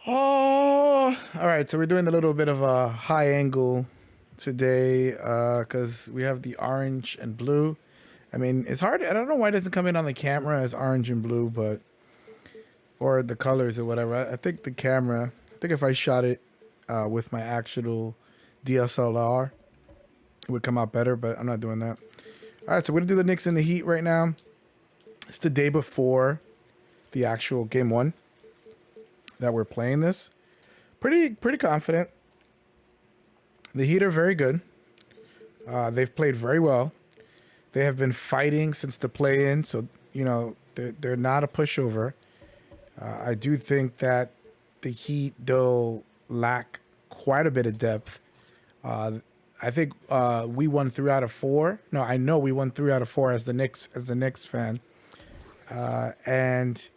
Oh, all right. So we're doing a little bit of a high angle today because we have the orange and blue. I mean, it's hard. I don't know why it doesn't come in on the camera as orange and blue, but or the colors or whatever. I think the camera. I think if I shot it with my actual DSLR, it would come out better. But I'm not doing that. All right. So we're gonna do the Knicks and the Heat right now. It's the day before the actual game one that we're playing this. Pretty confident. The Heat are very good. They've played very well. They have been fighting since the play-in, so you know they're not a pushover. I do think that the Heat though lack quite a bit of depth. I think we won 3 out of 4. No, I know we won 3 out of 4 as the Knicks fan, and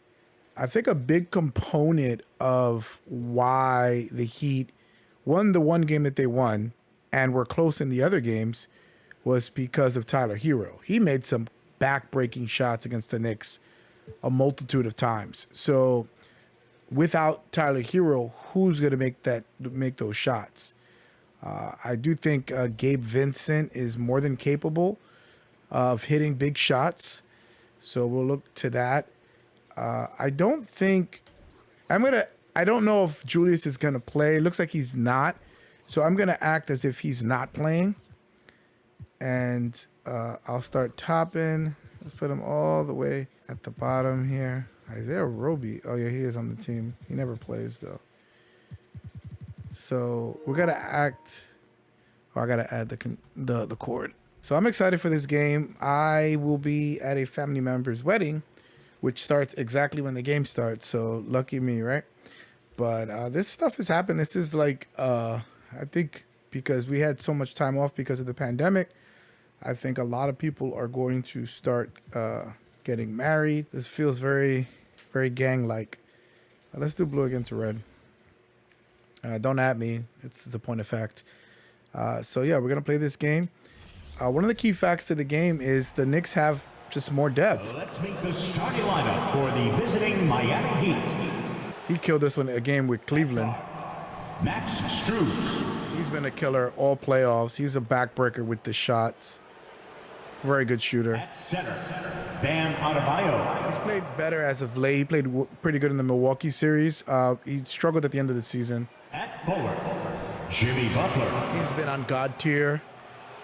I think a big component of why the Heat won the one game that they won and were close in the other games was because of Tyler Hero. He made some back-breaking shots against the Knicks a multitude of times. So without Tyler Hero, who's going to make those shots? I do think Gabe Vincent is more than capable of hitting big shots. So we'll look to that. I don't know if Julius is going to play. It looks like he's not. So I'm going to act as if he's not playing. And I'll start topping. Let's put him all the way at the bottom here. Isaiah Roby. Oh, yeah, he is on the team. He never plays, though. So we're going to act. Oh, I got to add the cord. So I'm excited for this game. I will be at a family member's wedding, which starts exactly when the game starts. So lucky me, right? But this stuff has happened. This is like, I think because we had so much time off because of the pandemic, I think a lot of people are going to start getting married. This feels very, very gang-like. Let's do blue against red. Don't at me. It's the point of fact. So yeah, we're going to play this game. One of the key facts to the game is the Knicks have just more depth. Let's meet the starting lineup for the visiting Miami Heat. He killed this one a game with Cleveland. Max Strus. He's been a killer all playoffs. He's a backbreaker with the shots. Very good shooter. At center, Bam Adebayo. He's played better as of late. He played pretty good in the Milwaukee series. He struggled at the end of the season. At forward, Jimmy Butler. He's been on God tier.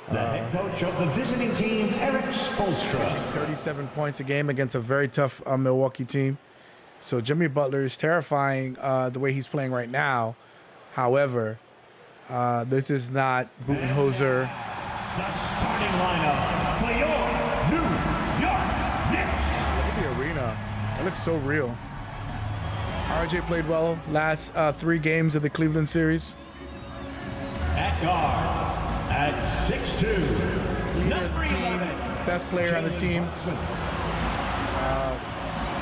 The head coach of the visiting team, Eric Spoelstra. 37 points a game against a very tough Milwaukee team. So Jimmy Butler is terrifying the way he's playing right now. However, this is not Budenholzer. The starting lineup for your New York Knicks. Look at the arena. That looks so real. RJ played well last 3 games of the Cleveland series. At guard, at 6'2", number 11. Best player on the team.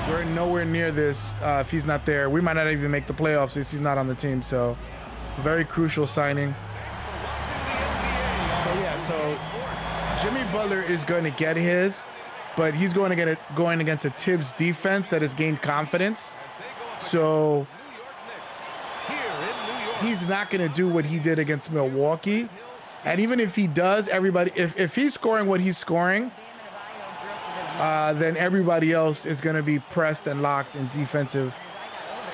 We're nowhere near this if he's not there. We might not even make the playoffs if he's not on the team. So, very crucial signing. So yeah, so Jimmy Butler is going to get his, but he's going against a Tibbs defense that has gained confidence. So he's not going to do what he did against Milwaukee. And even if he does, everybody, if he's scoring what he's scoring, then everybody else is going to be pressed and locked in defensive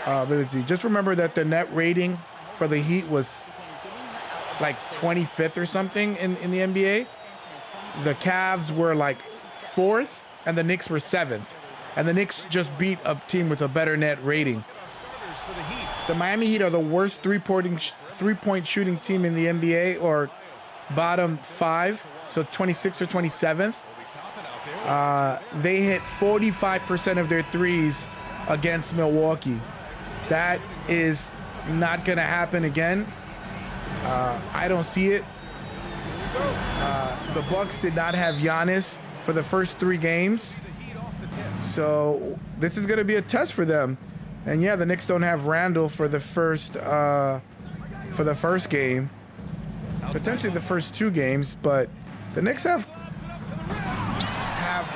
ability. Just remember that the net rating for the Heat was like 25th or something in the NBA. The Cavs were like 4th, and the Knicks were 7th. And the Knicks just beat a team with a better net rating. The Miami Heat are the worst three-point shooting team in the NBA, or bottom 5, so 26th or 27th. They hit 45% of their threes against Milwaukee. That is not going to happen again. I don't see it. The Bucks did not have Giannis for the first 3 games. So this is going to be a test for them. And yeah, the Knicks don't have Randall for the first game. Potentially the first 2 games, but the Knicks have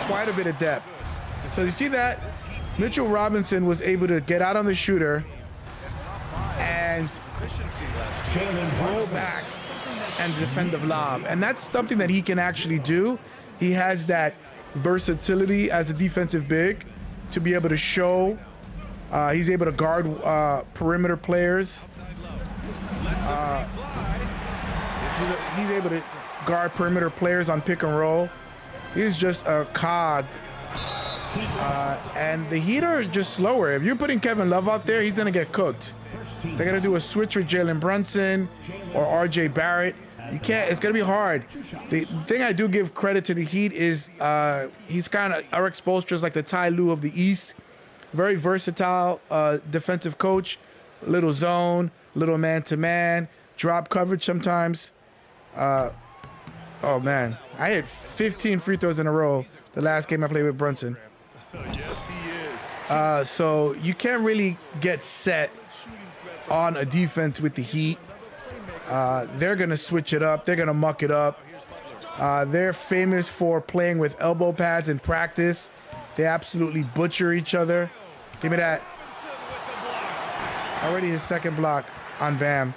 quite a bit of depth. So you see that Mitchell Robinson was able to get out on the shooter, and roll back and defend the lob. And that's something that he can actually do. He has that versatility as a defensive big to be able to show. He's able to guard perimeter players. He's able to guard perimeter players on pick and roll. He's just a cog. And the Heat are just slower. If you're putting Kevin Love out there, he's going to get cooked. They're going to do a switch with Jalen Brunson or RJ Barrett. You can't, it's going to be hard. The thing I do give credit to the Heat is he's kind of Eric Spoelstra's like the Ty Lue of the East. Very versatile defensive coach. Little zone, little man-to-man, drop coverage sometimes. Oh, man. I hit 15 free throws in a row the last game I played with Brunson. Yes, he is. So you can't really get set on a defense with the Heat. They're going to switch it up. They're going to muck it up. They're famous for playing with elbow pads in practice. They absolutely butcher each other. Give me that. Already his second block on Bam.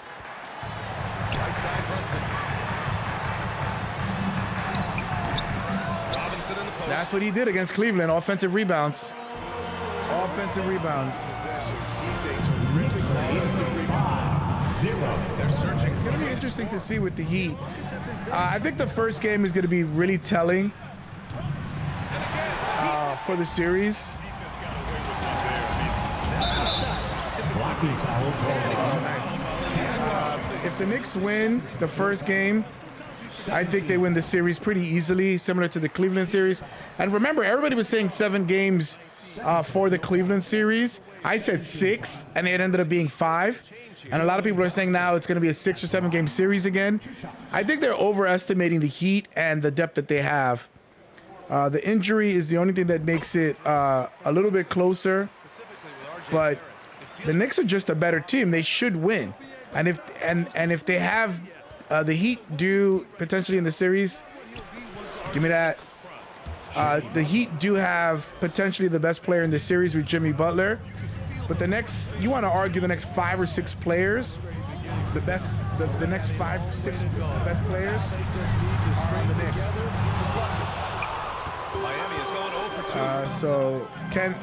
That's what he did against Cleveland. Offensive rebounds. Offensive rebounds. It's going to be interesting to see with the Heat. I think the first game is going to be really telling for the series. If the Knicks win the first game, I think they win the series pretty easily, similar to the Cleveland series. And remember, everybody was saying 7 games for the Cleveland series. I said 6, and it ended up being 5. And a lot of people are saying now it's going to be a 6 or 7 game series again. I think they're overestimating the Heat and the depth that they have. The injury is the only thing that makes it a little bit closer. But the Knicks are just a better team. They should win. And if they have the Heat do potentially in the series, give me that. The Heat do have potentially the best player in the series with Jimmy Butler. But the next, you want to argue the next 5 or 6 players, the next 5, 6 best players are on the Knicks. So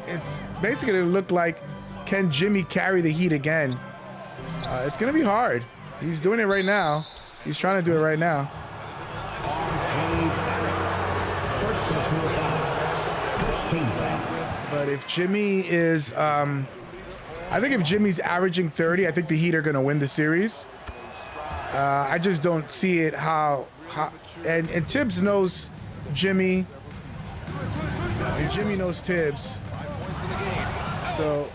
it's basically going to look like, can Jimmy carry the Heat again? It's going to be hard. He's doing it right now. He's trying to do it right now. But if Jimmy is, I think if Jimmy's averaging 30, I think the Heat are going to win the series. I just don't see it how and Tibbs knows Jimmy, and Jimmy knows Tibbs. So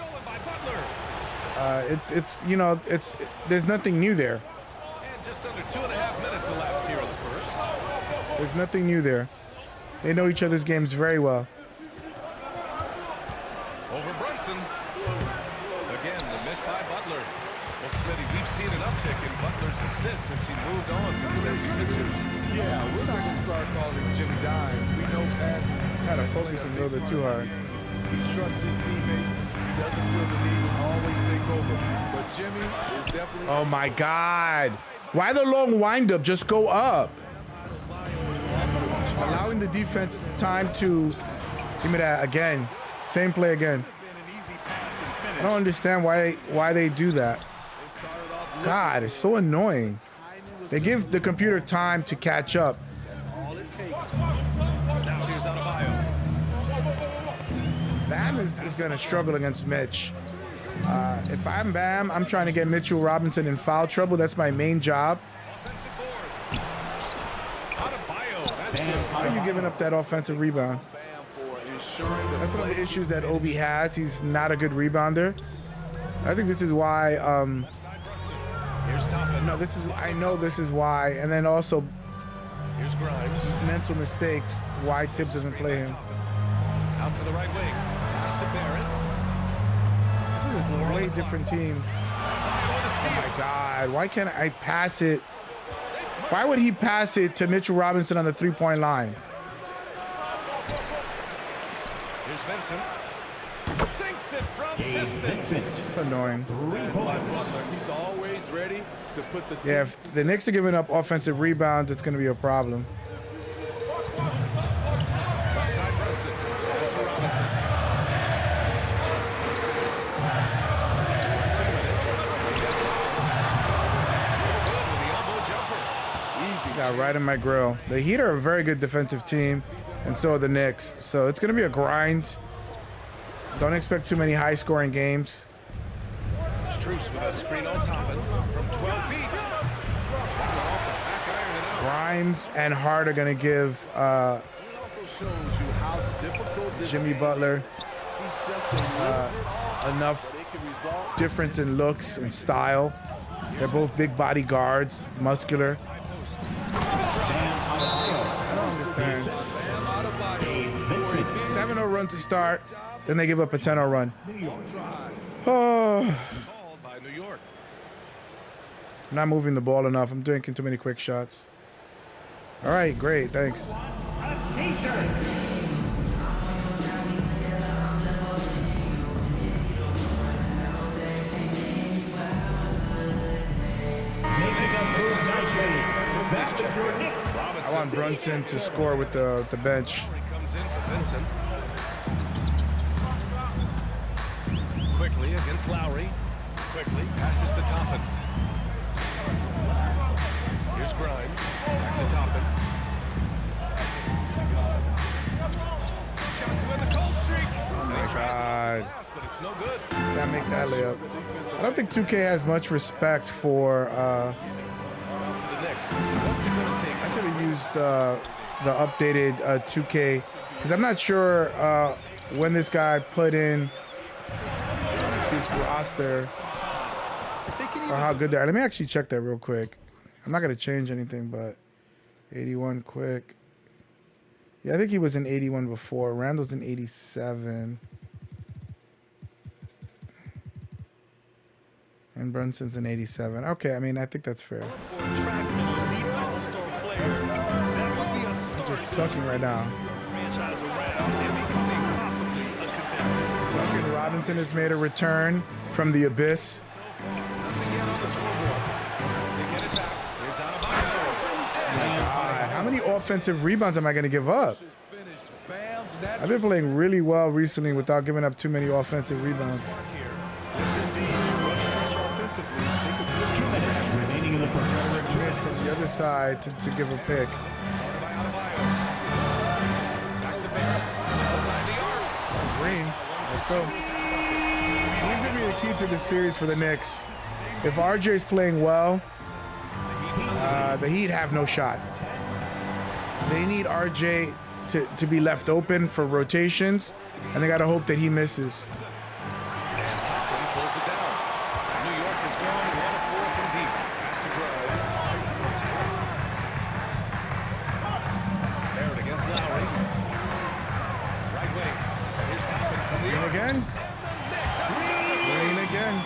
it's there's nothing new there. Just under 2.5 minutes elapsed here in the first. There's nothing new there. They know each other's games very well. Over Brunson. Again, the miss by Butler. Well, Smitty, we've seen an uptick in Butler's assists since he moved on from the 76ers. Yeah, we're not going to start calling Jimmy dimes. We know passing. Kind of focusing a little bit too hard. He trusts his teammates. He doesn't feel the need to always take over. But Jimmy is definitely... Oh, my God. Why the long windup? Just go up. Allowing the defense time to... Give me that again. Same play again. I don't understand why they do that. God, it's so annoying. They give the computer time to catch up. All it takes. Now here's Adebayo. Bam is going to struggle against Mitch. If I'm Bam, I'm trying to get Mitchell Robinson in foul trouble. That's my main job. Why are you giving up that offensive rebound? That's one of the issues that Obi has. He's not a good rebounder. I think this is why. I know this is why. And then also, Here's Grimes. mental mistakes. Why Tibbs doesn't play him. Out to the right wing. Pass to Barrett. This is a way different team. Oh my God! Why can't I pass it? Why would he pass it to Mitchell Robinson on the 3-point line? Here's Vincent. Sinks it from distance. It's annoying. Butler. He's always Jimmy, to put the Yeah, if the Knicks are giving up offensive rebounds, it's going to be a problem. Left side Brunson. Pass to Robinson. 2 minutes. Good with the elbow jumper. easy. Got right in my grill. The Heat are a very good defensive team, and so are the Knicks. So it's going to be a grind. Don't expect too many high-scoring games. Strus with a screen on Toppin from 12 feet. Butler off the back iron and out. Grimes and Hart are going to give It also shows you how difficult this Jimmy game Butler is. He's just a little bit off. enough They can resolve. difference in looks and style. They're both big body guards, muscular. I don't understand. 7-0 run to start, then they give up a 10-0 run. Oh, Called by New York. I'm not moving the ball enough. I'm drinking too many quick shots. All right, great, thanks. A t-shirt. Making up moves nicely. Back to your Knicks. I want Brunson to score with the bench. Comes in for Vincent. Quickly against Lowry. Quickly passes to Toppin. Here's Grimes. Back to Toppin. Shot to end the cold streak. Oh my God. But it's no good. Can't make that layup. I don't think 2K has much respect for. For the Knicks. What's it going to take? I should have used the updated 2K because I'm not sure when this guy put in this roster or how good they are. Let me actually check that real quick. I'm not gonna change anything, but 81 quick. Yeah, I think he was in 81 before. Randall's in 87. And Brunson's in 87. Okay, I mean, I think that's fair. I'm just sucking right now. Duncan Robinson has made a return from the abyss. God, how many offensive rebounds am I going to give up? I've been playing really well recently without giving up too many offensive rebounds. 2 minutes remaining in the first. Mid from the other side to give a pick. Green, let's go. He's going to be the key to this series for the Knicks. If RJ's playing well, the Heat have no shot. They need RJ to be left open for rotations, and they got to hope that he misses. Again? Green again.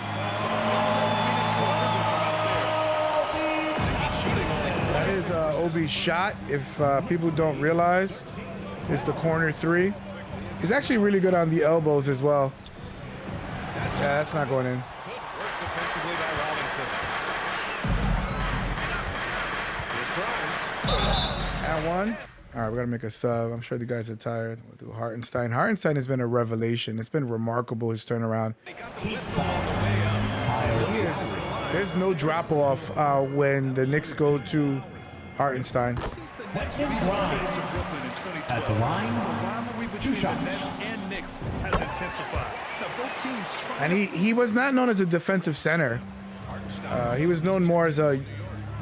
That is Obi's shot. If people don't realize, it's the corner three. He's actually really good on the elbows as well. Yeah, that's not going in. And one. All right, we got to make a sub. I'm sure the guys are tired. We'll do Hartenstein. Hartenstein has been a revelation. It's been remarkable, his turnaround. There's no drop-off when the Knicks go to Hartenstein. At the line, 2 shots. And he was not known as a defensive center. He was known more as a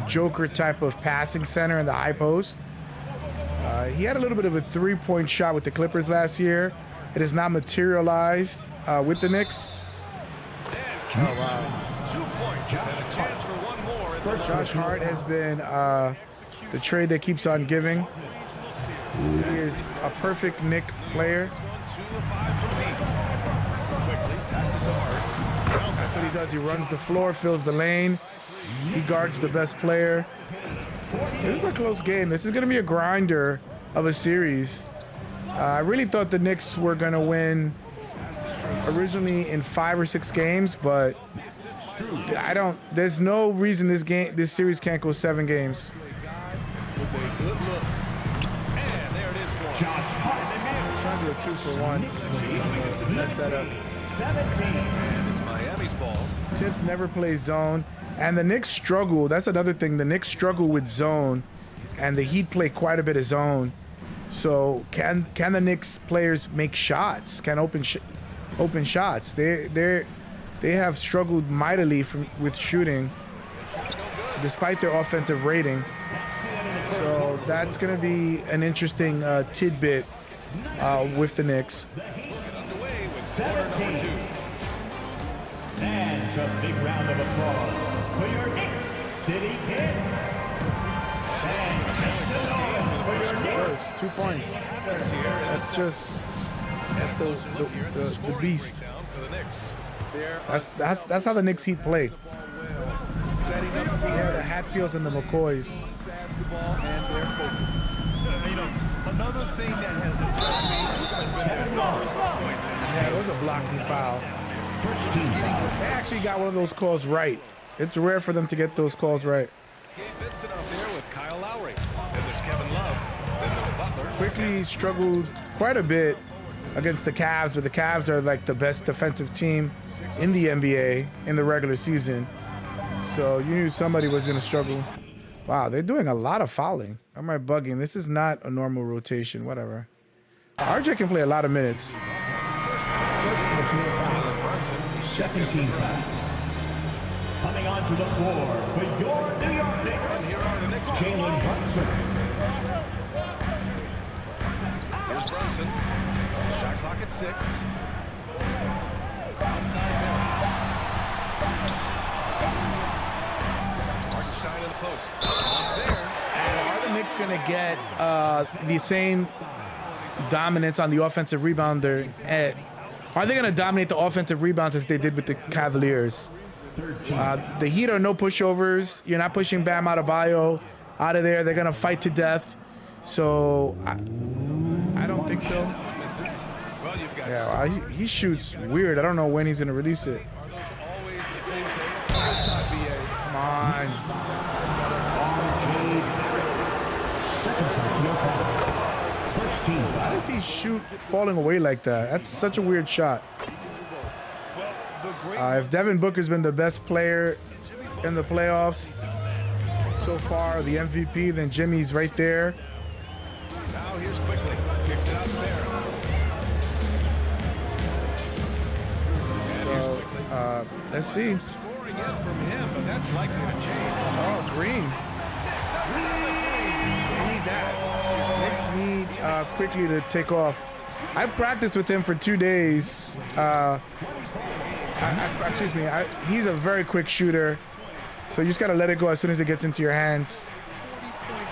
joker type of passing center in the high post. He had a little bit of a three-point shot with the Clippers last year. It has not materialized with the Knicks. Oh, wow. Josh Hart has been the trade that keeps on giving. He is a perfect Knick player. That's what he does. He runs the floor, fills the lane. He guards the best player. This is a close game. This is going to be a grinder of a series. I really thought the Knicks were going to win originally in 5 or 6 games, but I don't. There's no reason this series can't go 7 games. With a good look. And there it is for him. Josh Hart. Trying to do a 2 for 1. Mess that up. 17. And it's Miami's ball. Tibbs never plays zone, and the Knicks struggle. That's another thing. The Knicks struggle with zone, and the Heat play quite a bit of zone. So can the Knicks players make shots? Can open shots? They have struggled mightily with shooting, despite their offensive rating. So that's going to be an interesting tidbit with the Knicks. Underway with 17. And a big round of applause for your Knicks City Kids. And makes it on for your Knicks. First, 2 points. That's the beast. down for the Knicks. That's how the Knicks Heat play. Yeah, the Hatfields and the McCoys. Basketball and their focus. You know, another thing that has impressed me has been their numbers of points. Yeah, it was a blocking foul. First team foul. They actually got one of those calls right. It's rare for them to get those calls right. Gabe Vincent out there with Kyle Lowry. Then there's Kevin Love. Then there's Butler. Quickly struggled quite a bit against the Cavs, but the Cavs are like the best defensive team in the NBA in the regular season. So you knew somebody was going to struggle. Wow, they're doing a lot of fouling. Am I bugging? This is not a normal rotation. Whatever. RJ can play a lot of minutes. Second team foul. Coming onto the floor for your New York Knicks. And here are the Knicks. Jalen Brunson. Here's Brunson. Shot clock at 6. Outside middle. Hartenstein in the post. Once there. Are the Knicks going to get the same dominance on the offensive rebounder? Are they going to dominate the offensive rebounds as they did with the Cavaliers? The Heat are no pushovers. You're not pushing Bam Adebayo out of there. They're going to fight to death. So I don't think so. Misses. Well, you've got Yeah, he shoots weird. I don't know when he's going to release it. always the same thing. It's not BA. Come on. Second personal foul. First team How foul. does he shoot falling away like that? That's such a weird shot. If Devin Booker's been the best player in the playoffs so far, the MVP, then Jimmy's right there. Now here's quickly. Kicks it out there. So let's see. Scoring in from him, but that's likely to change. Oh, Green. They need that. Knicks need quickly to take off. I practiced with him for 2 days. Excuse me. He's a very quick shooter, so you just gotta let it go as soon as it gets into your hands.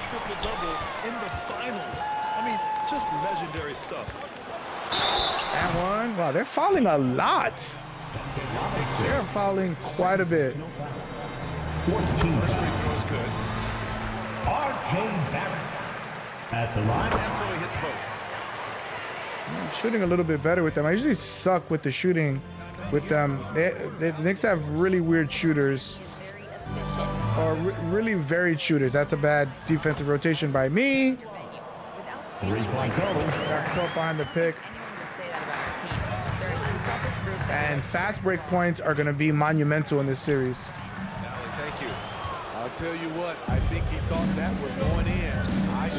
Triple-double in the finals. I mean, just legendary stuff. And one. Wow, they're fouling a lot. They're fouling quite a bit. Fourth team foul. Throws good. R.J. Barrett. At the line. And so he hits both. I'm shooting a little bit better with them. I usually suck with the shooting with them. The Knicks have really weird shooters. Or really varied shooters. That's a bad defensive rotation by me. Three-point goal. Got caught behind the pick. And fast break points are going to be monumental in this series. Thank you. I'll tell you what, I think he thought that was going in.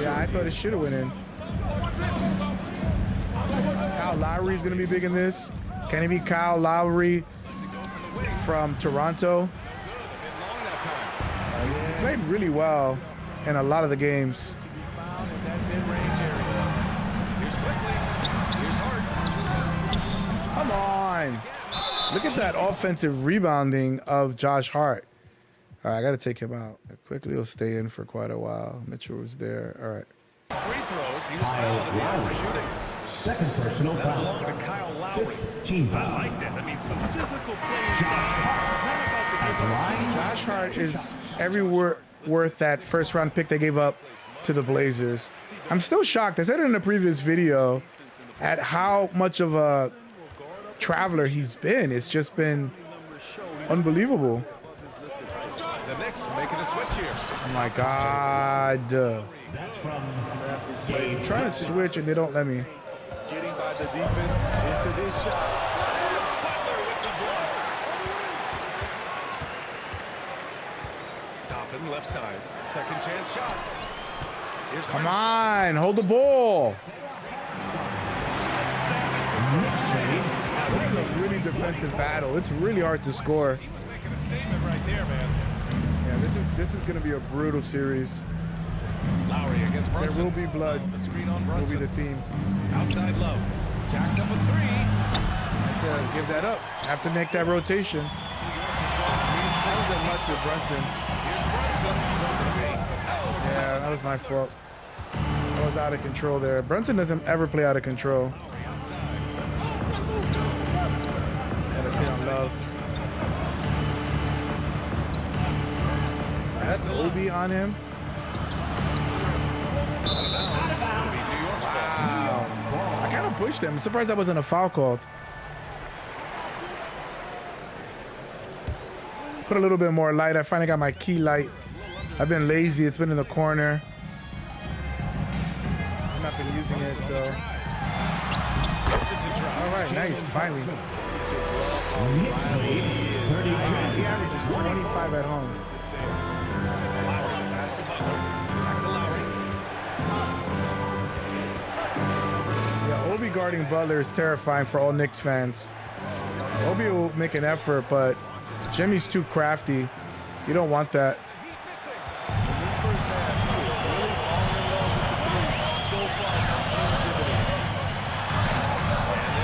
I thought it should have went in. Kyle Lowry's going to be big in this. Can he be Kyle Lowry from Toronto? He played really well in a lot of the games. Come on. Look at that offensive rebounding of Josh Hart. All right, I got to take him out. Quickly, he'll stay in for quite a while. Mitchell was there. All right. Free throws. He was fouled at the end for shooting. Second personal That foul. belonged to Kyle Lowry. Fifth team I foul. like that. I mean, some physical play At the line. Josh Hart is everywhere worth that first round pick they gave up to the Blazers. I'm still shocked. I said it in a previous video at how much of a traveler he's been. It's just been unbelievable. The Knicks making a switch here. Oh my God. That's from I'm trying to switch and they don't let me. Getting by the defense into this shot. Butler with the block. Toppin left side. Second chance shot. Here's Come on, hold the ball. This is a really defensive battle. It's really hard to score. He was making a statement right there, man. Yeah, this is going to be a brutal series. Lowry against Brunson. There will be blood. The screen on Will be Brunson. the theme. Outside low. Jacks up a three. To give that up. Have to make that rotation. I haven't done much with Brunson. Here's Brunson. Yeah, that was my fault. I was out of control there. Brunson doesn't ever play out of control. Gotta stay on love. That's Obi on him. Wow. I kind of pushed him. I'm surprised that wasn't a foul called. Put a little bit more light. I finally got my key light. I've been lazy. It's been in the corner. I've not been using it, so. All right, nice. Finally. Knicks lead, 32. He averages 25 at home. Lowry the pass to Butler. Back to Lowry. Yeah, Obi guarding Butler is terrifying for all Knicks fans. Obi will make an effort, but Jimmy's too crafty. You don't want that. This first half, he is really falling in love with the three. So far,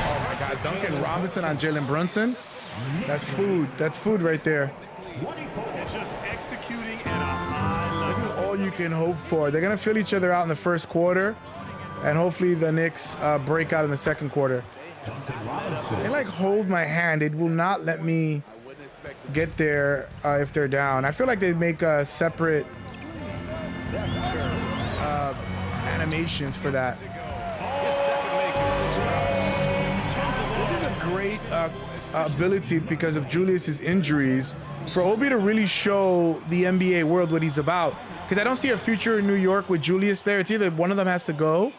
Oh my God, Duncan Robinson on Jalen Brunson. That's food. That's food right there. It's just executing at a high This level. is all you can hope for. They're gonna fill each other out in the first quarter, and hopefully the Knicks break out in the second quarter. They like hold my hand. It will not let me get there if they're down. I feel like they make separate animations for that. His second make of the situation. This is a great ability because of Julius's injuries for Obi to really show the NBA world what he's about. Because I don't see a future in New York with Julius there. It's either one of them has to go,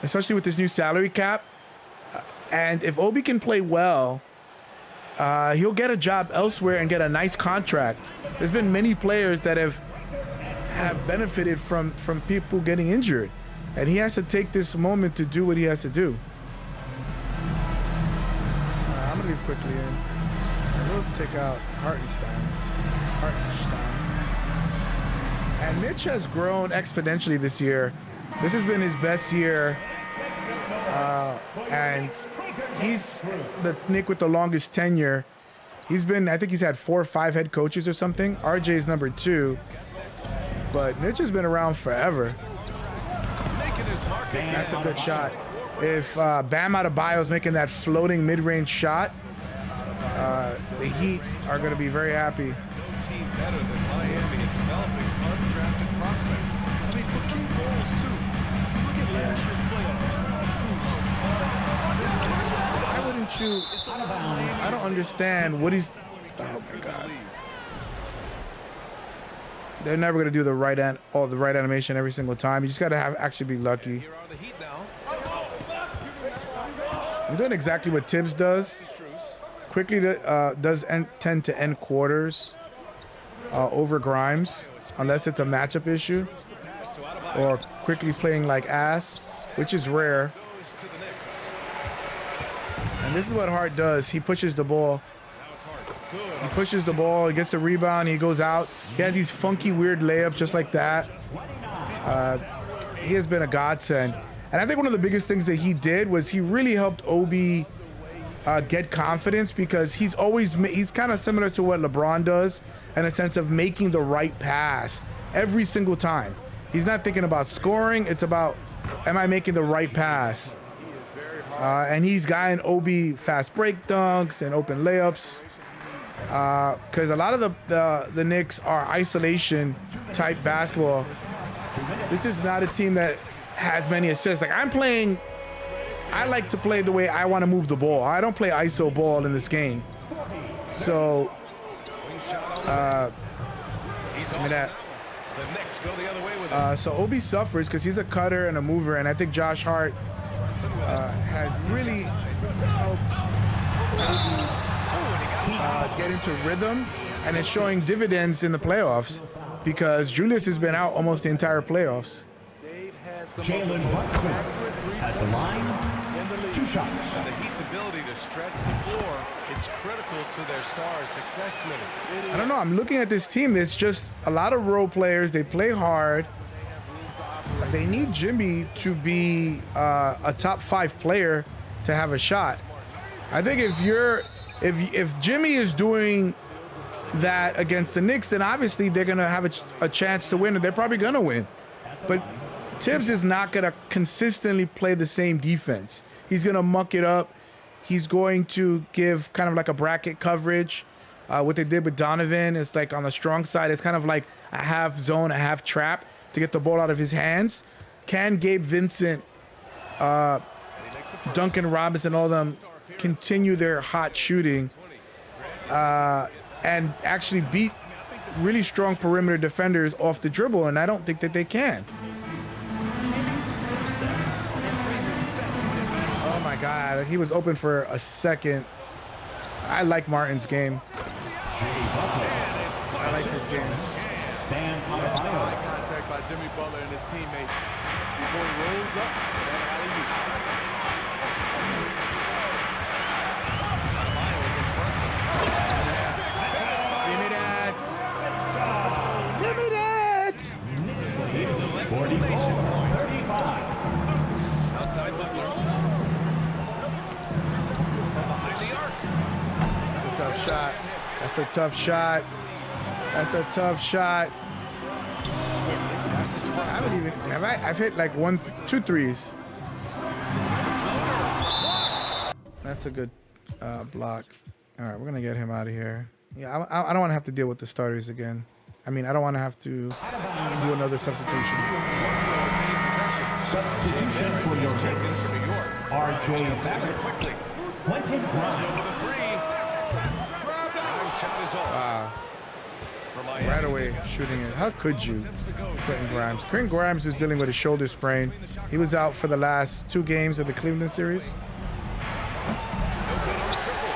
especially with this new salary cap. And if Obi can play well, he'll get a job elsewhere and get a nice contract. There's been many players that have benefited from people getting injured, and he has to take this moment to do what he has to do. I'm gonna leave quickly in. And we'll take out Hartenstein. And Mitch has grown exponentially this year. This has been his best year, and he's the Nick with the longest tenure. He's been, I think he's had 4 or 5 head coaches or something. RJ is number 2, but Mitch has been around forever. Making his mark. That's a good shot. If Bam Adebayo's making that floating mid-range shot, the Heat are going to be very happy. No team better than Miami at developing undrafted prospects. I mean, for key roles, too. Look at last year's playoffs. Why wouldn't you? I don't understand what he's. Oh my God. They're never going to do the right animation every single time. You just got to actually be lucky. Here are the Heat now. I'm doing exactly what Tibbs does. Quickly does tend to end quarters over Grimes, unless it's a matchup issue, or Quickly's playing like ass, which is rare. And this is what Hart does. He pushes the ball. He pushes the ball. He gets the rebound. He goes out. He has these funky, weird layups just like that. He has been a godsend. And I think one of the biggest things that he did was he really helped Obi get confidence, because he's kind of similar to what LeBron does in a sense of making the right pass every single time. He's not thinking about scoring. It's about, am I making the right pass? And he's gotten Obi fast break dunks and open layups, because a lot of the Knicks are isolation type basketball. This is not a team that has many assists. Like I like to play the way I want to move the ball. I don't play ISO ball in this game. So, He's give me that. The Knicks go the other way with it. So Obi suffers because he's a cutter and a mover, and I think Josh Hart has really helped get into rhythm, and it's showing dividends in the playoffs because Julius has been out almost the entire playoffs. Jalen Brunson at the line, 2 shots. And the Heat's ability to stretch the floor, it's critical to their star's success, Smitty. I don't know. I'm looking at this team. There's just a lot of role players. They play hard. They need Jimmy to be a top 5 player to have a shot. I think if Jimmy is doing that against the Knicks, then obviously they're gonna have a chance to win, and they're probably gonna win. But Tibbs is not gonna consistently play the same defense. He's gonna muck it up. He's going to give kind of like a bracket coverage. What they did with Donovan is like on the strong side, it's kind of like a half zone, a half trap to get the ball out of his hands. Can Gabe Vincent, Duncan Robinson, all of them continue their hot shooting and actually beat really strong perimeter defenders off the dribble? And I don't think that they can. Oh my God, he was open for a second. I like Martin's game. I like his game. Eye contact by Jimmy Butler and his teammate before he rolls up to that alley-oop. Give me that. Give me that. 44-35. Outside Butler. From behind the arc. That's a tough shot. That's a tough shot. That's a tough shot. Passes to I Brunson. haven't even, have I? I've hit like 2 threes. That's a good block. All right, we're gonna get him out of here. Yeah, I don't want to have to deal with the starters again. I mean, I don't want to have to do another substitution. Substitution for your Checked in Knicks. for New York. R.J. Barrett, Quickly. Quentin Grimes. With a 3. Grimes shot is off. For Miami. Right away, shooting it. How could you, Quentin Grimes? Quentin Grimes was dealing with a shoulder sprain. He was out for the last 2 games of the Cleveland series. No good on the triple.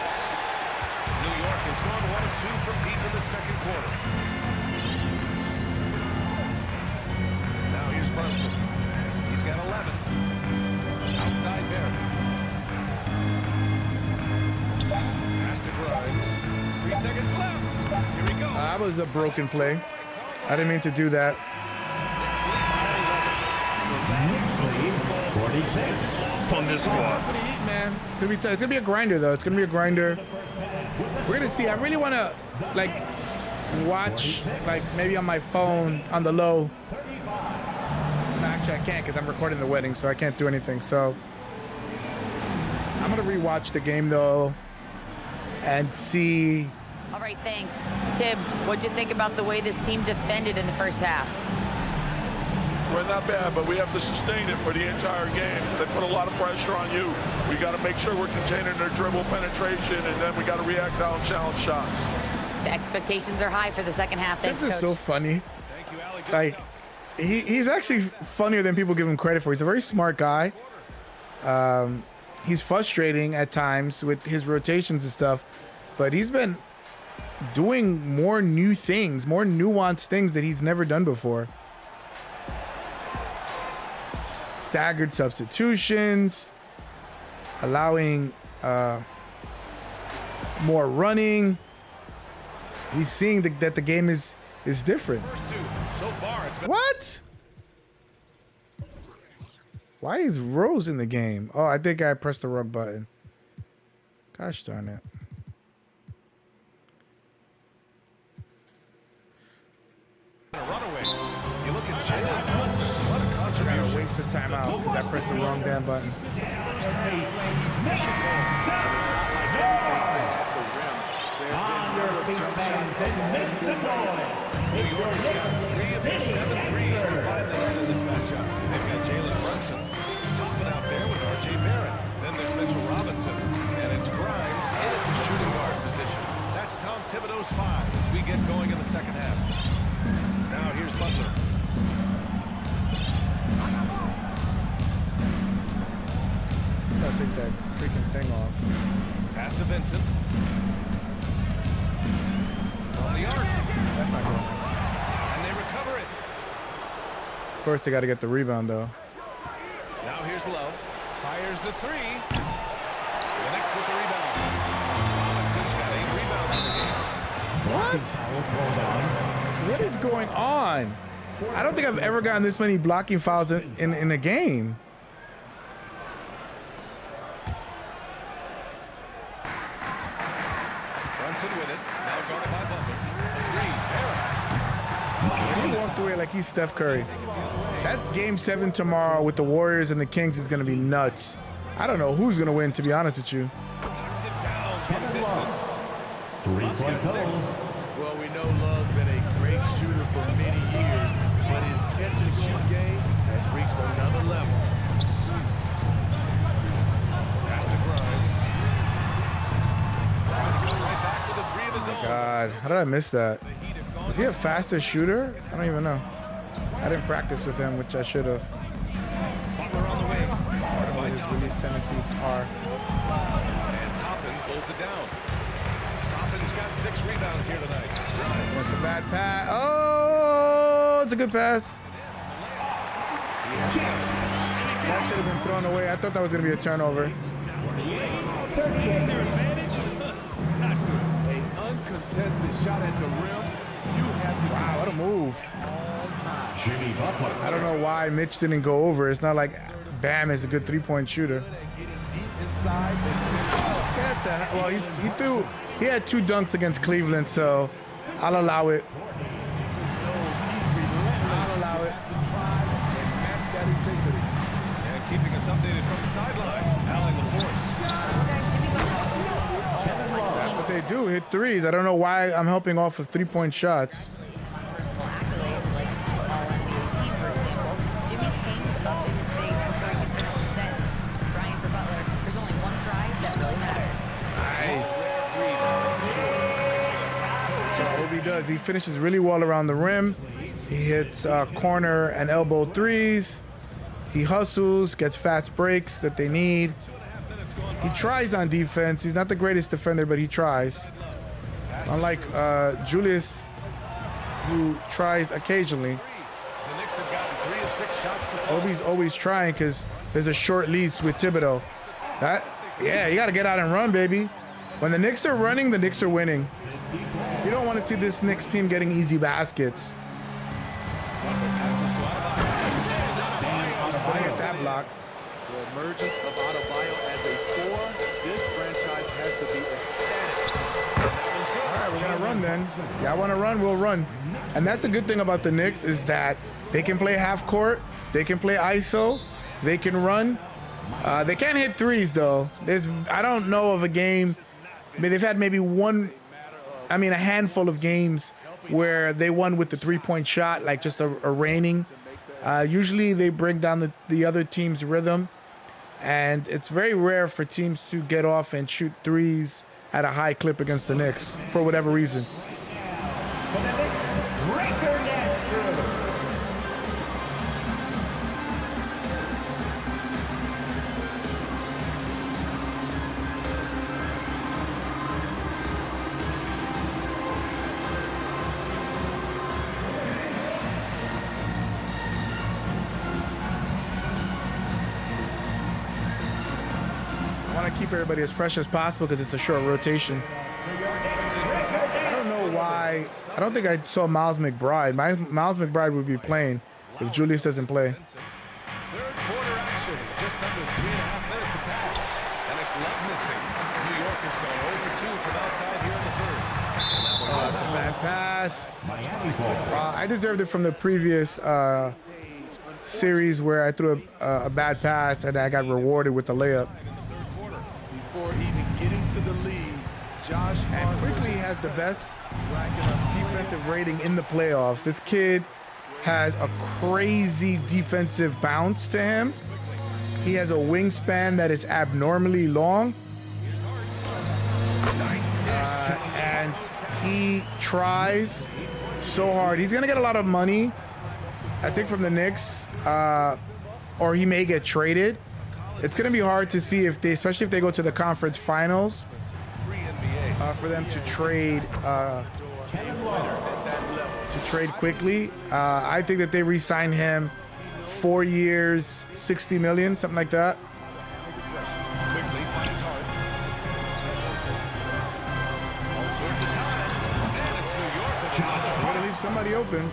New York has gone 1 of 2 from deep in the second quarter. Now here's Brunson. He's got 11. Outside Barrett. Pass to Grimes. 3 seconds left. Here he goes. That was a broken play. I didn't mean to do that. 46. On this squad. For the Heat, man. It's gonna be tough. It's gonna be a grinder, though. It's gonna be a grinder. We're gonna see. I really want to like watch, like maybe on my phone on the low. No, actually, I can't because I'm recording the wedding, so I can't do anything. So I'm gonna rewatch the game though and see. All right, thanks. Tibbs, what'd you think about the way this team defended in the first half? We're not bad, but we have to sustain it for the entire game. They put a lot of pressure on you. We got to make sure we're containing their dribble penetration, and then we got to react down challenge shots. The expectations are high for the second half. Thanks, This is Coach. so funny. Thank you, Allie. Good Like stuff. he's actually funnier than people give him credit for. He's a very smart guy. He's frustrating at times with his rotations and stuff, but he's been doing more new things, more nuanced things that he's never done before. Staggered substitutions, allowing more running. He's seeing that the game is different. First 2. So far, it's been What? Why is Rose in the game? Oh, I think I pressed the wrong button. Gosh darn it. a runaway. You look at Jalen Brunson. What a contribution. Gotta waste the timeout because I pressed the wrong damn button. On your feet, fans, and make some noise. It's your Knicks 3 of their 7 threes City. are finally in this matchup. They've got Jalen Brunson topping out there with R.J. Barrett. Then there's Mitchell Robinson. And it's Grimes in at the shooting guard position. That's Tom Thibodeau's 5 as we get going in the second half. Now here's Butler. Gotta take that freaking thing off. Pass to Vincent. From the arc. That's not going on. And they recover it. Of course, they got to get the rebound, though. Now here's Love. Fires the 3. The Knicks with the rebound. Brunson's got 8 rebounds in the game. What? What is going on? I don't think I've ever gotten this many blocking fouls in a game. Brunson with it. Now guarded by Butler. A 3. He walked away like he's Steph Curry. That game 7 tomorrow with the Warriors and the Kings is going to be nuts. I don't know who's going to win, to be honest with you. Knocks it down from distance. 3-point goals. Well, we know Love's been a great shooter for many years, but his catch-and-shoot game has reached another level. Pass to Grimes. Trying to go right back with a 3 of his own. God, how did I miss that? The Heat have gone Is he a faster shooter? I don't even know. I didn't practice with him, which I should have. Butler on the wing. Guarded by His Toppin. release tendencies are. And Toppin pulls it down. Toppin's got 6 rebounds here tonight. That's a bad pass. Oh, it's a good pass. That should have been thrown away. I thought that was going to be a turnover. 38 their advantage. Not good. An uncontested shot at the rim, you have to Wow, what a move. all time. Jimmy Butler. I don't know why Mitch didn't go over. It's not like Bam is a good three-point shooter. Getting deep inside and Get the hell- Well, he had 2 dunks against Cleveland, so I'll allow it. I'll allow it. match that intensity. And keeping us updated from the sideline, Allen LaForce. That's what they do, hit threes. I don't know why I'm helping off of 3-point shots. Personal accolades like all NBA team, for example. Jimmy hangs up in his face before he can finish the sentence. Brian for Butler, there's only one prize that really matters. Nice. Just what he does. He finishes really well around the rim. He hits corner and elbow threes. He hustles, gets fast breaks that they need. He tries on defense. He's not the greatest defender, but he tries. Unlike Julius, who tries occasionally. The Knicks have gotten 3 of 6 shots to fall. Obi's always trying because there's a short leash with Thibodeau. Yeah, you got to get out and run, baby. When the Knicks are running, the Knicks are winning. You don't want to see this Knicks team getting easy baskets. I get that block. The emergence of Adebayo as a scorer, this franchise has to be ecstatic. All right, we're going to run then. Y'all want to run? We'll run. And that's the good thing about the Knicks is that they can play half court. They can play ISO. They can run. They can't hit threes, though. I don't know of a game. I mean, they've had maybe a handful of games where they won with the 3-point shot, like just a raining. Usually they bring down the other team's rhythm. And it's very rare for teams to get off and shoot threes at a high clip against the Knicks for whatever reason. For the Knicks, Breaker Nashville. I want to keep everybody as fresh as possible because it's a short rotation. I don't know why. I don't think I saw Miles McBride. Miles McBride would be playing if Julius doesn't play. Third quarter action, just under 3.5 minutes of pass. And it's Love missing. New York has gone over 2 from outside here in the third. That's a bad pass. Miami ball. I deserved it from the previous series where I threw a bad pass and I got rewarded with the layup. Before even getting to the lead, Josh And quickly has the best defensive rating in the playoffs. This kid has a crazy defensive bounce to him. He has a wingspan that is abnormally long. And he tries so hard. He's gonna get a lot of money, I think, from the Knicks, or he may get traded. It's gonna be hard to see if they, especially if they go to the conference finals, for them to trade quickly. I think that they re-sign him 4 years, 60 million, something like that. Quickly finds Hart. All sorts of time. And it's New York. I'm gonna leave somebody open.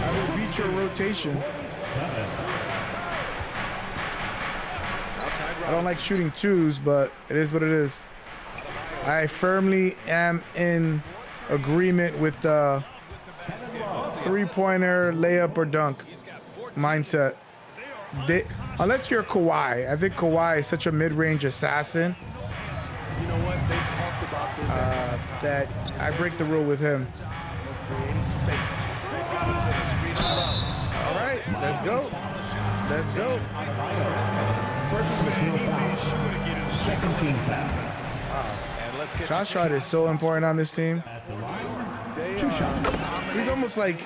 I will beat your rotation. I don't like shooting twos, but it is what it is. I firmly am in agreement with the three-pointer, layup, or dunk mindset. Unless you're Kawhi. I think Kawhi is such a mid-range assassin You know what? They talked about this that I break the rule with him. creating space. All right, let's go. Let's go. Second team foul. And let's get Shot shot is so important on this team. Two shots. He's almost like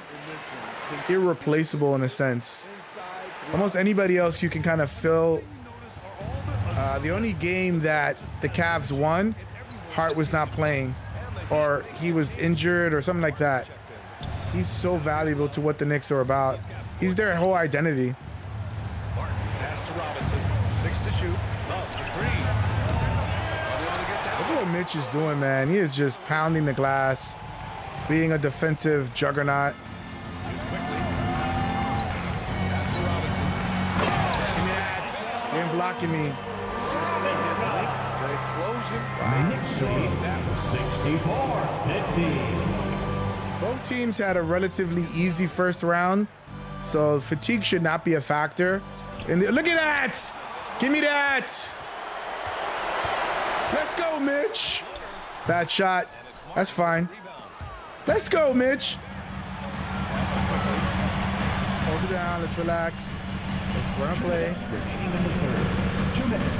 irreplaceable in a sense. Almost anybody else you can kind of fill. The only game that the Cavs won, Hart was not playing, or he was injured or something like that. He's so valuable to what the Knicks are about. He's their whole identity. pass to Robinson. 6 to shoot. Love for 3. Look at what Mitch is doing, man. He is just pounding the glass, being a defensive juggernaut. Use quickly. Pass to Robinson. Give me that. He ain't blocking me. The explosion. Knicks lead 64-50. Both teams had a relatively easy first round, so fatigue should not be a factor. And look at that! Give me that! Let's go, Mitch! Bad shot. That's fine. Let's go, Mitch! Hold it down. Let's relax. Let's run a play. Remaining in the third. 2 minutes.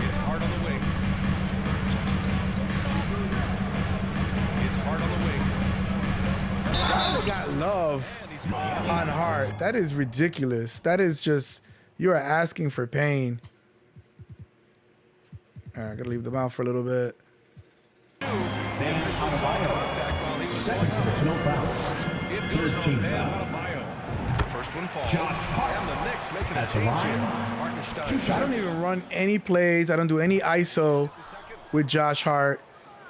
It's Hart on the wing. It's Hart on the wing. They got love on Hart. That is ridiculous. That is just, you are asking for pain. All right, I gotta leave them out for a little bit. Then Adebayo. Second, there's no fouls. Third team foul. The first one falls. Josh Hart. And the Knicks making a At the change line. here. Hartenstein. Two I shots. don't even run any plays. I don't do any ISO with Josh Hart.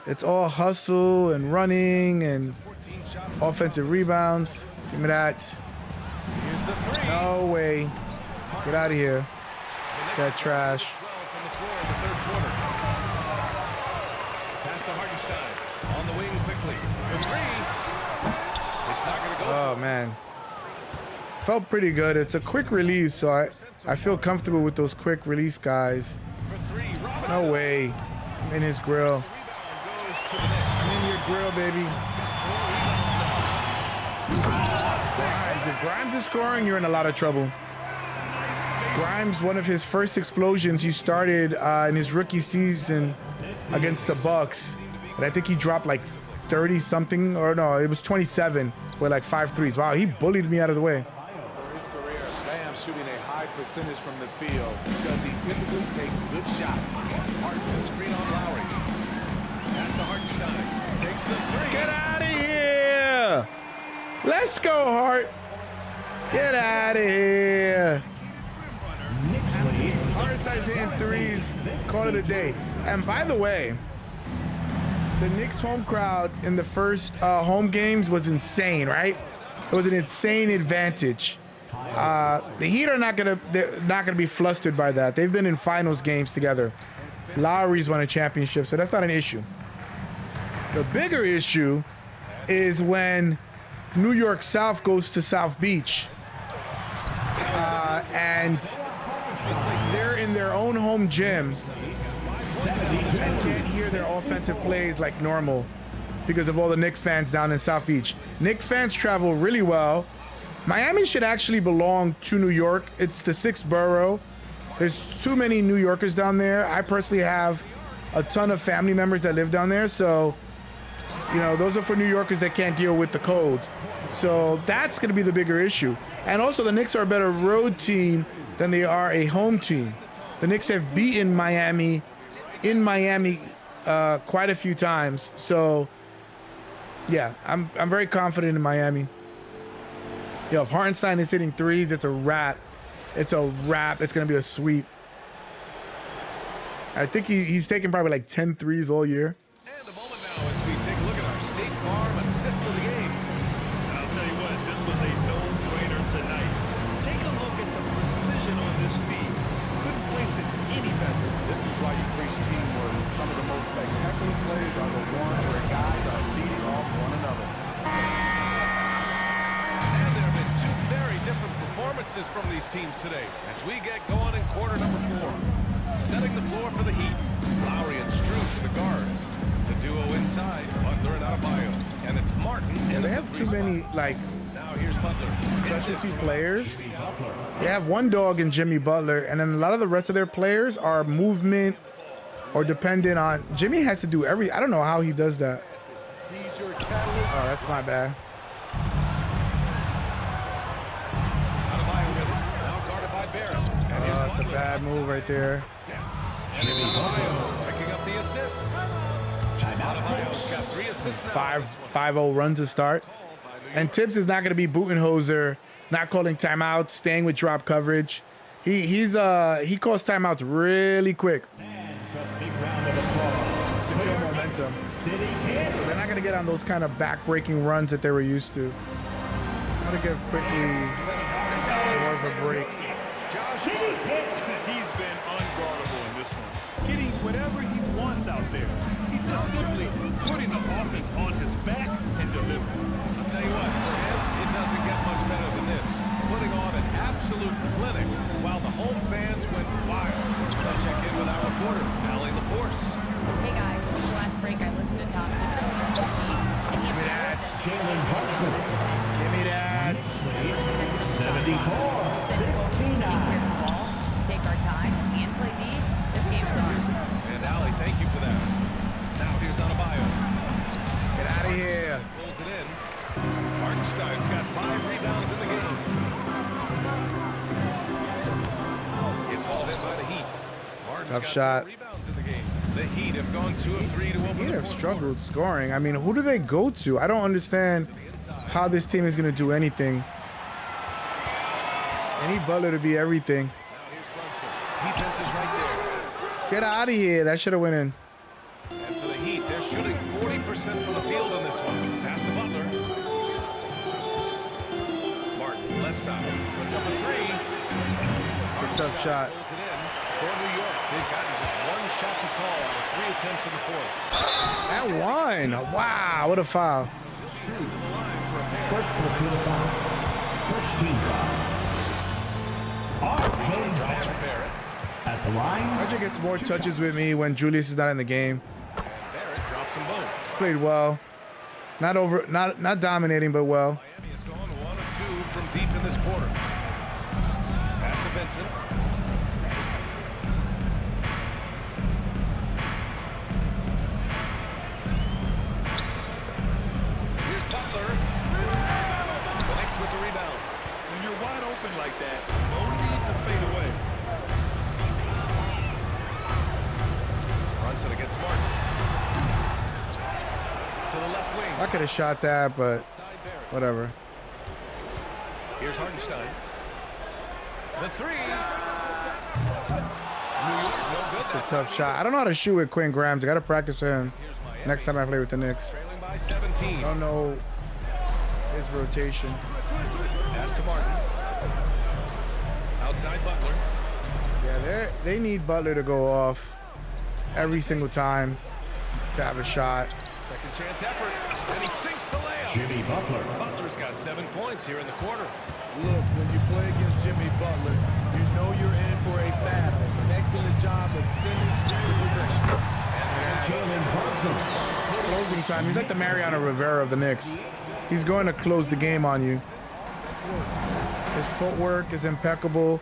It's all hustle and running and 14 shots. offensive rebounds. Give me that. Here's the 3. No way. Get out of here. That trash. 12 from the floor in the third quarter. Pass to Hartenstein. On the wing quickly. For 3. It's not going to go. Oh, man. Felt pretty good. It's a quick release, so I feel comfortable with those quick release guys. For 3. Robinson. No way. I'm in his grill. Goes to the Knicks. I'm in your grill, baby. Grimes. If Grimes is scoring, you're in a lot of trouble. Grimes, one of his first explosions, he started in his rookie season against the Bucks, and I think he dropped like 30 something, or no, it was 27 with like 5 threes. Wow, he bullied me out of the way. For his career, Bam shooting a high percentage from the field because he typically takes good shots. Hart with a screen on Lowry. Pass to Hartenstein. Takes the 3. Get out of here! Let's go, Hart. Get out of here. Knicks lead. Hart starts hitting threes. Call it a day. And by the way, the Knicks home crowd in the first home games was insane, right? It was an insane advantage. The Heat are they're not gonna be flustered by that. They've been in finals games together. Lowry's won a championship, so that's not an issue. The bigger issue is when New York South goes to South Beach, and they're in their own home gym and can't hear their offensive plays like normal because of all the Knicks fans down in South Beach. Knicks fans travel really well. Miami should actually belong to New York. It's the 6th borough. There's too many New Yorkers down there. I personally have a ton of family members that live down there. So, you know, those are for New Yorkers that can't deal with the cold. So that's going to be the bigger issue. And also, the Knicks are a better road team than they are a home team. The Knicks have beaten Miami in Miami quite a few times. So, yeah, I'm very confident in Miami. Yo, if Hartenstein is hitting threes, it's a wrap. It's a wrap. It's going to be a sweep. I think he's taken probably like 10 threes all year. And a moment now as we take a look at our State Farm assist of the game. And I'll tell you what, this was a no-brainer tonight. Take a look at the precision on this feed. Couldn't place it any better. This is why you preach teamwork. Some of the most spectacular plays are the ones where guys are feeding off one another. And there have been two very different performances from these teams today as we get going in quarter number 4. Setting the floor for the Heat. Lowry and Strus for the guards. The duo inside, Butler and Adebayo. And it's Martin. And they have too many, like, now here's Butler. specialty players. They have one dog in Jimmy Butler, and then a lot of the rest of their players are movement or dependent on. Jimmy has to do I don't know how he does that. He's your catalyst. Oh, that's my bad. Adebayo with it. Now guarded by Barrett. And here's That's a Butler. bad move right there. And it's Adebayo picking up the assist. Adebayo's got 3 assists now. 5-0 run to start. And Tibbs is not going to be Butenhoser, not calling timeouts, staying with drop coverage. He calls timeouts really quick A big round of applause. to build momentum. City Kid. So they're not going to get on those kind of back-breaking runs that they were used to. Got to give quickly more of a break. City Kid. He's been unguardable in this one. Getting whatever he wants out there. He's just simply putting the offense on his back and delivering. I'll tell you what, for him, it doesn't get much better than this. Putting on an absolute clinic while the home fans went wild. Let's check in with our reporter, Allie LaForce. Hey guys, over the last break, I listened to Tom Thibodeau address the team, and he impressed Jalen Brunson. Give me that. 74. take care of the ball, take our time, and play D. This game is ours. And Allie, thank you for that. Now here's Adebayo. Get out of here. Pulls it in. Hartenstein's got 5 rebounds in the game. It's all in by the Heat. Harden's Tough got shot. 4 rebounds in the game. The Heat have gone 2 of 3 to open Heat the have fourth struggled scoring. I mean, who do they go to? I don't understand how this team is going to do anything. They need Butler to be everything. Now here's Brunson. Defense is right there. Get out of here. That should have went in. And for the Heat, they're shooting 40% from the field on this one. Pass to Butler. Martin, left side. Puts up a 3. It's a tough shot. Pulls it in. For New York, they've gotten just 1 shot to fall out of 3 attempts in the fourth. That one. Wow, what a foul. First platoon foul. First team foul. RJ Barrett at the line. RJ gets more touches with me when Julius is not in the game. Barrett drops them both. Played well. Not dominating, but well. Miami has gone 1 of 2 from deep in this quarter. Pass to Vincent. Here's Butler. The Knicks with the rebound. When you're wide open like that, no need to fade away. Brunson against Martin. To the left wing. I could have shot that, but Side Barrett. whatever. Here's Hartenstein. The 3. New York, no good. It's a tough shot. I don't know how to shoot with Quinn Grimes. I got to practice with him Here's Miami. next time I play with the Knicks. Trailing by 17. I don't know his rotation. Pass to Martin. Outside Butler. Yeah, they need Butler to go off every single time to have a shot. Second chance effort. And he sinks the layup. Jimmy Butler. Butler's got 7 points here in the quarter. Look, when you play against Jimmy Butler, you know you're in for a battle. Excellent job extending the possession. Jalen Brunson. Closing time. He's like the Mariano Rivera of the Knicks. He's going to close the game on you. His footwork is impeccable.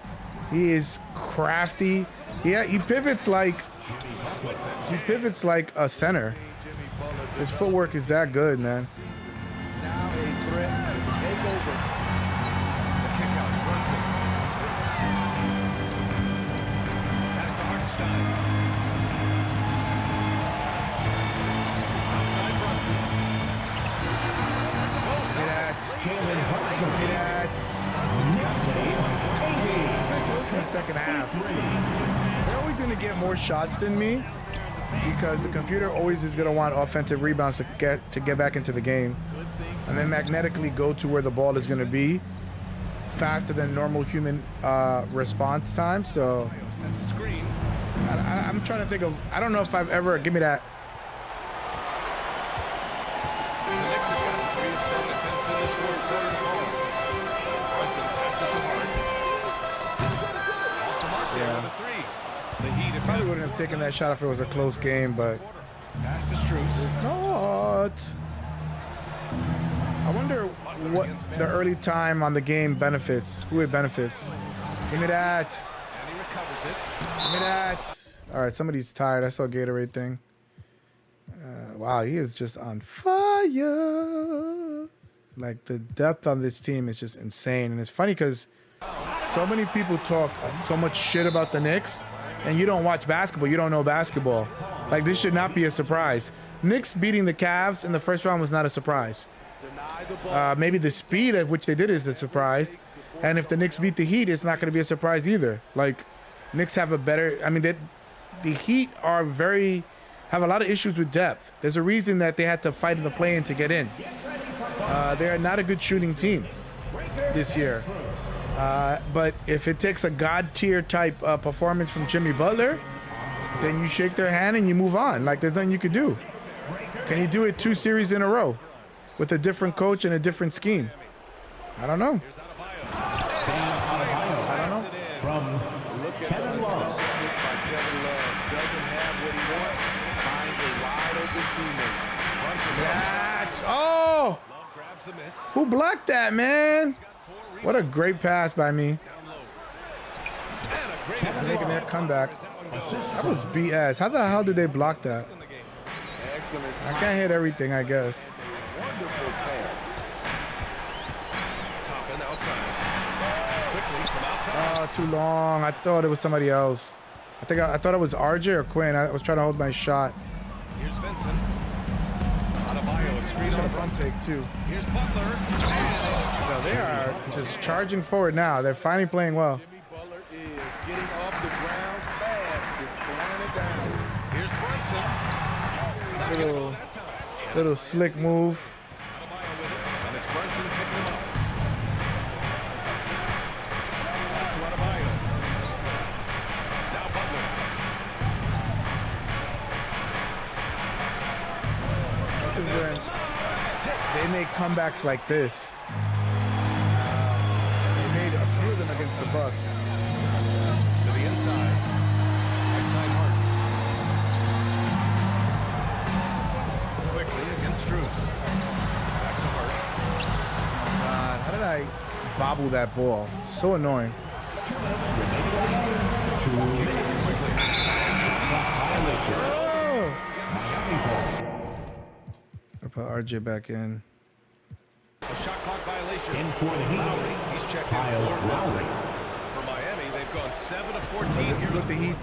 He is crafty. He pivots like He pivots like a center. His footwork is that good, man. Now a threat to take over. The kick out, Brunson. Pass to Hartenstein. Outside Brunson. Goes Look at that. Look at that. Close in the second half. They're always going to get more shots than me because the computer always is going to want offensive rebounds to get back into the game, and then magnetically go to where the ball is going to be faster than normal human response time. So sets a screen. I'm trying to think of, I don't know if I've ever, give me that. The Knicks have got 3 of 7 attempts in this fourth quarter to call. Brunson passes to Hart. Off to Mark there with a 3. The Heat have Probably wouldn't have taken that shot if it was a close game, but pass to Strus. not. I wonder what the early time on the game benefits. Who it benefits. Give me that. And he recovers it. Give me that. All right, somebody's tired. I saw a Gatorade thing. Wow, he is just on fire. Like, the depth on this team is just insane. And it's funny because so many people talk so much shit about the Knicks, and you don't watch basketball. You don't know basketball. Like, this should not be a surprise. Knicks beating the Cavs in the first round was not a surprise. Maybe the speed at which they did is the surprise. And if the Knicks beat the Heat, it's not going to be a surprise either. Like, Knicks have a better, I mean, the Heat have a lot of issues with depth. There's a reason that they had to fight in the play-in to get in. They're not a good shooting team this year. But if it takes a God-tier type performance from Jimmy Butler, then you shake their hand and you move on. Like, there's nothing you could do. Can you do it 2 series in a row with a different coach and a different scheme? I don't know. I don't know. From Kevin Love. Kevin Love doesn't have what he wants. Finds a wide open teammate. That's, oh! Grabs the miss. Who blocked that, man? What a great pass by me. Making their comeback. That was BS. How the hell did they block that? Excellent I time. can't hit everything, I guess. Wonderful pass. Top and outside. Quickly from outside. Oh, too long. I thought it was somebody else. I thought it was RJ or Quinn. I was trying to hold my shot. Here's Vincent. Adebayo, a screen on One Brunson. take 2. Here's Butler. No, they are just charging forward now. They're finally playing well. Jimmy Butler is getting off the ground fast to slam it down. Here's Brunson. Little slick move. Adebayo with it. And it's Brunson picking him up. Pass to Adebayo. Now Butler. This is when they make comebacks like this. They made a few of them against the Bucks. To the inside. Right side Hart. Quickly against Strus. Back to Hart. God, how did I bobble that ball? So annoying. Oh! I put RJ back in. A shot clock violation. In for the Heat, Lowry, he's checked in Kyle for Brunson. Lowry. For Miami, they've gone 7 of 14 This is here. what the Heat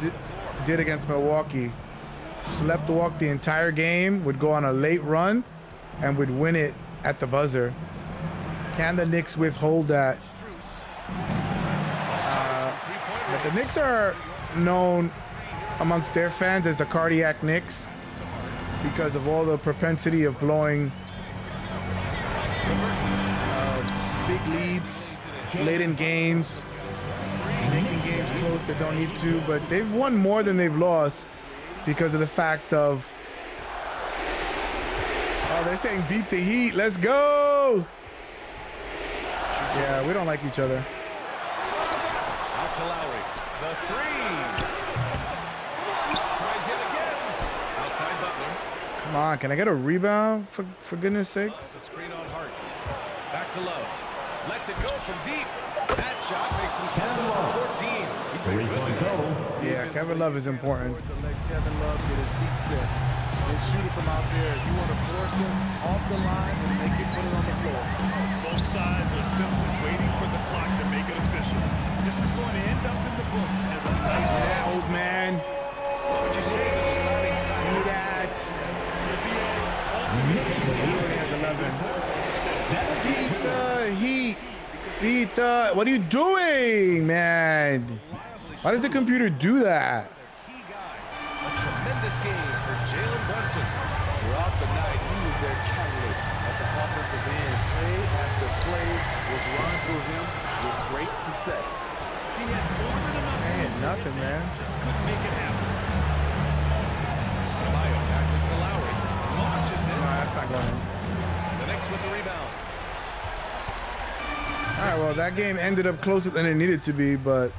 did against Milwaukee. Slept walk the entire game, would go on a late run, and would win it at the buzzer. Can the Knicks withhold that? But the Knicks are known amongst their fans as the cardiac Knicks because of all the propensity of blowing big leads late in games, making games close that don't need to. But they've won more than they've lost because of the fact of, oh, they're saying beat the Heat. Let's go. Yeah, we don't like each other. Out to Lowry. The 3. Tries yet again. Outside Butler. Come on, can I get a rebound for goodness sakes? The screen on Hart. Back to Love. Lets it go from deep. That shot makes him 7 for 14. He took good today. Yeah, Kevin Love is important. To let Kevin Love get his feet set and shoot it from out there. You want to force him off the line and make him put it on the floor. Both sides are simply waiting for the clock to make it official. This is going to end up in the books as a nice Yeah, old man. What would you say the deciding factor? Do that. He only has 11. Beat the Heat. Beat the... What are you doing, man? Why does the computer do that? Key guys. A tremendous game for Jalen Brunson. Throughout the night, he was their catalyst at the offensive end. Play after play was run through him with great success. He had more than enough. Ain't nothing, man. Just couldn't make it happen. Mayo passes to Lowry. Launches it. No, that's not going in. The Knicks with the rebound. All right, well, that game ended up closer than it needed to be, but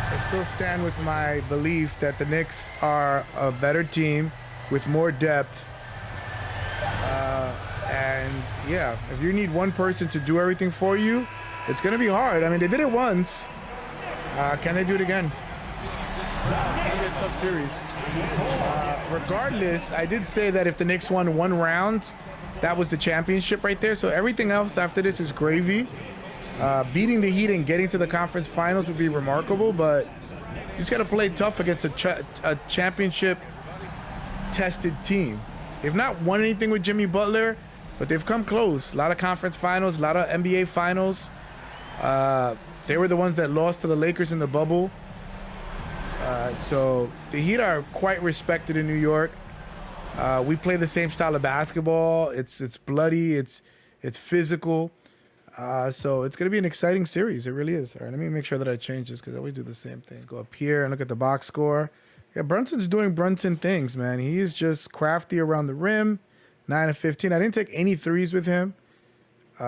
I still stand with my belief that the Knicks are a better team with more depth. And yeah, if you need one person to do everything for you, it's going to be hard. I mean, they did it once. Can they do it again? It's going to be a tough series. Regardless, I did say that if the Knicks won one round, that was the championship right there. So everything else after this is gravy. Beating the Heat and getting to the conference finals would be remarkable, but you just got to play tough against a championship-tested team. They've not won anything with Jimmy Butler, but they've come close. A lot of conference finals, a lot of NBA finals. They were the ones that lost to the Lakers in the bubble. So the Heat are quite respected in New York. We play the same style of basketball. It's bloody. It's physical. So it's going to be an exciting series. It really is. All right, let me make sure that I change this because I always do the same thing. Let's go up here and look at the box score. Yeah, Brunson's doing Brunson things, man. He is just crafty around the rim. 9 of 15. I didn't take any threes with him.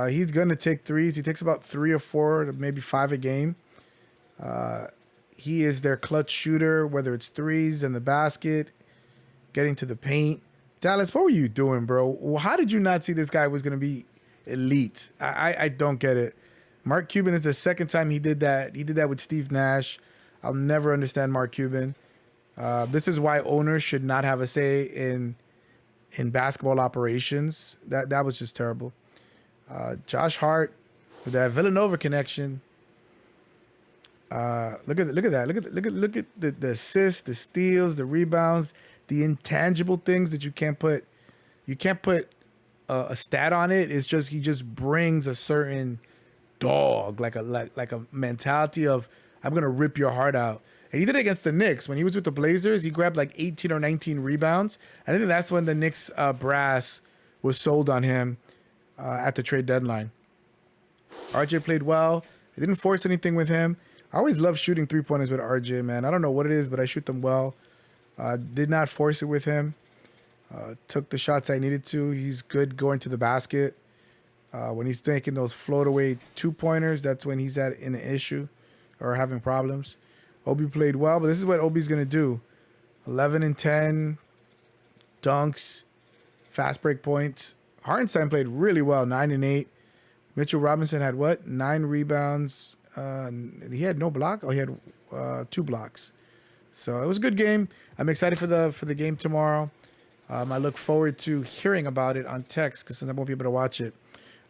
He's going to take threes. He takes about 3 or 4 to maybe 5 a game. He is their clutch shooter, whether it's threes in the basket, getting to the paint. Dallas, what were you doing, bro? How did you not see this guy was going to be elite? I don't get it. Mark Cuban is the second time he did that. He did that with Steve Nash. I'll never understand Mark Cuban. This is why owners should not have a say in basketball operations. That was just terrible. Josh Hart with that Villanova connection. Look at that. Look at the assists, the steals, the rebounds, the intangible things that you can't put. You can't put a stat on it. It's just he just brings a certain dog, like a mentality of I'm gonna rip your heart out. And he did it against the Knicks when he was with the Blazers. He grabbed like 18 or 19 rebounds. And I think that's when the Knicks brass was sold on him at the trade deadline. RJ played well. They didn't force anything with him. I always love shooting three-pointers with RJ, man. I don't know what it is, but I shoot them well. Did not force it with him. Took the shots I needed to. He's good going to the basket. When he's taking those float-away two-pointers, that's when he's in an issue or having problems. Obi played well, but this is what Obi's going to do. 11 and 10, dunks, fast break points. Hartenstein played really well, 9 and 8. Mitchell Robinson had what? 9 rebounds. He had no block. Oh, he had 2 blocks. So it was a good game. I'm excited for the game tomorrow. I look forward to hearing about it on text because I won't be able to watch it.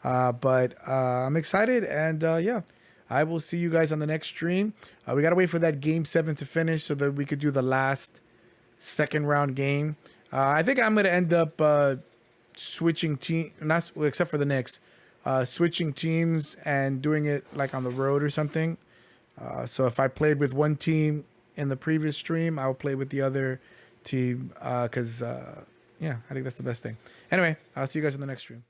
But I'm excited, and yeah, I will see you guys on the next stream. We got to wait for that Game 7 to finish so that we could do the last second round game. I think I'm going to end up switching team, not except for the Knicks, switching teams and doing it like on the road or something. So if I played with one team in the previous stream, I'll play with the other team because, yeah, I think that's the best thing. Anyway, I'll see you guys in the next stream.